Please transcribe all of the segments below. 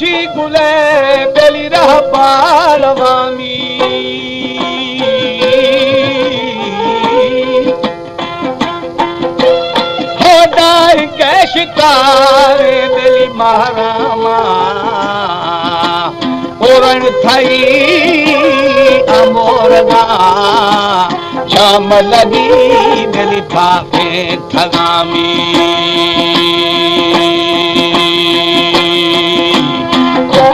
C गुले बेली रह बालवामी हो डाई के शिकारे बेली महारामा ओरण थई अमोरगा शाम लगी बेली थाके ठगामी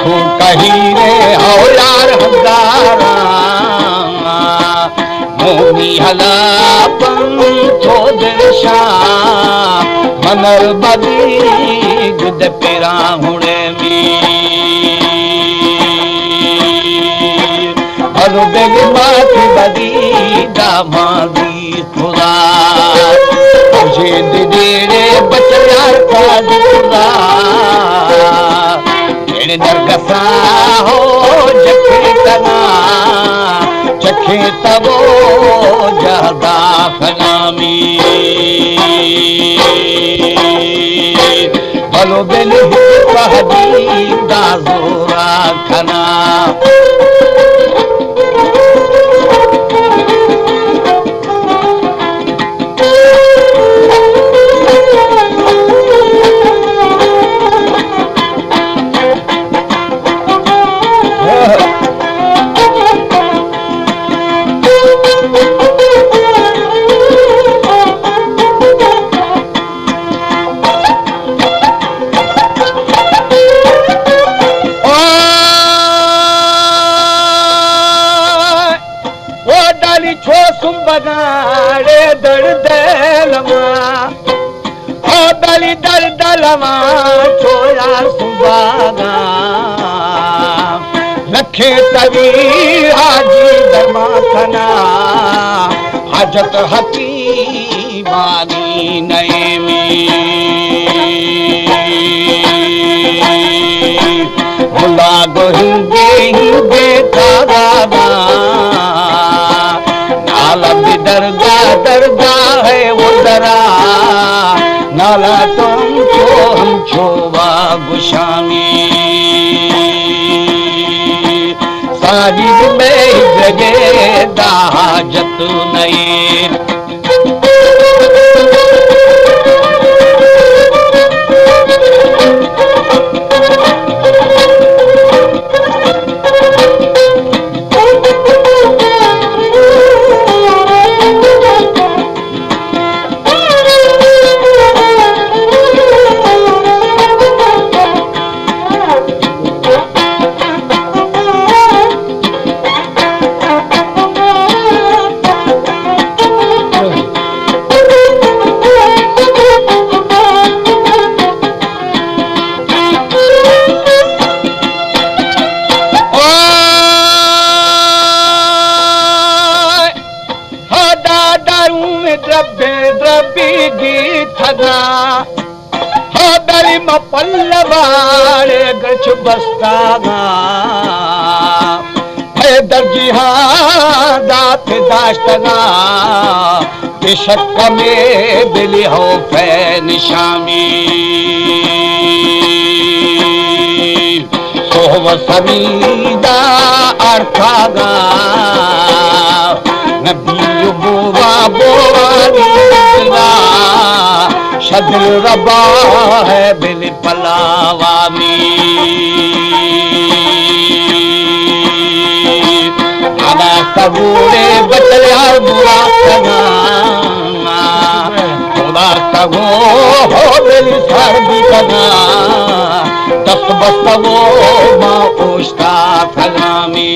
कहीं रे हो यार हजारा मोनी हला पंथो दिशा मनर बदी गुद पेरा हुणे मी हलो बेगी माती बदी दामादी खुदा मुझे दीदे बच्चे यार का खुदा नरगसा हो जखे तना जखे तबो ज्यादा खनामी भलो बिल पहदी दाजोरा खना बगाड़े दर्द लमा ओ दली दर्द लमा छोया सुबागा लखे तवी हाजी दमा खना हाजत हकी बानी नए में भुला गोहिंगे ही बेतागा दरगा दरगा है वो दरा नाला तुम छो हम छोवा गुशामी साजिद में जगे दाजत नहीं पल्लवाड़े गछ बस्तागा है दर्जी दात दाश्तगा बेशक में बिली हो फै निशामी सोहव समीदा अर्थागा नबी बुवा बोवानी शदल रबा है बिल पलावामी आना तबूरे बचया बुरा कना खुदा तबो हो बिल सर्दी कना दस बस्तवो माँ ओष्टा थलामी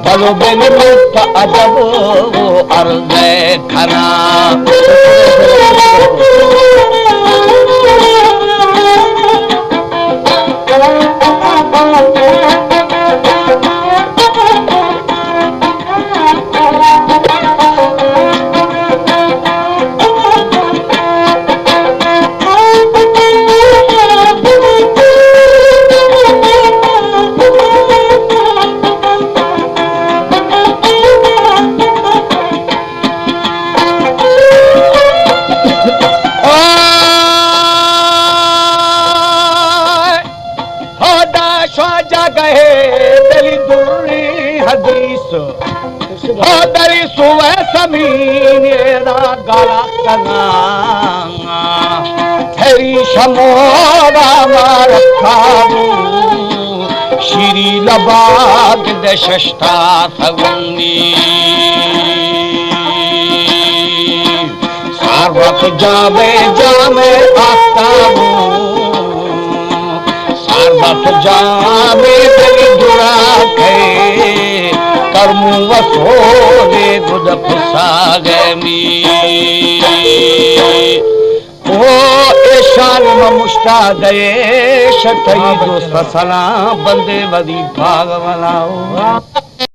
चलो बिन मुक्त अदब वो अर्ज़ खना दरिस हो दरिस हुए समीनेरा गाला कना हरी शमोरा मार खाबू श्री लबाग दशष्टा थगुंगी सार्वत जामे जामे आफ्ताबू सार्वत जामे तेरी दुरा के कर्मू वसोले गुद फसागमी ओ शान मुश्ता गए शतई दोस्त सलाम बंदे वदी भाग वलाओ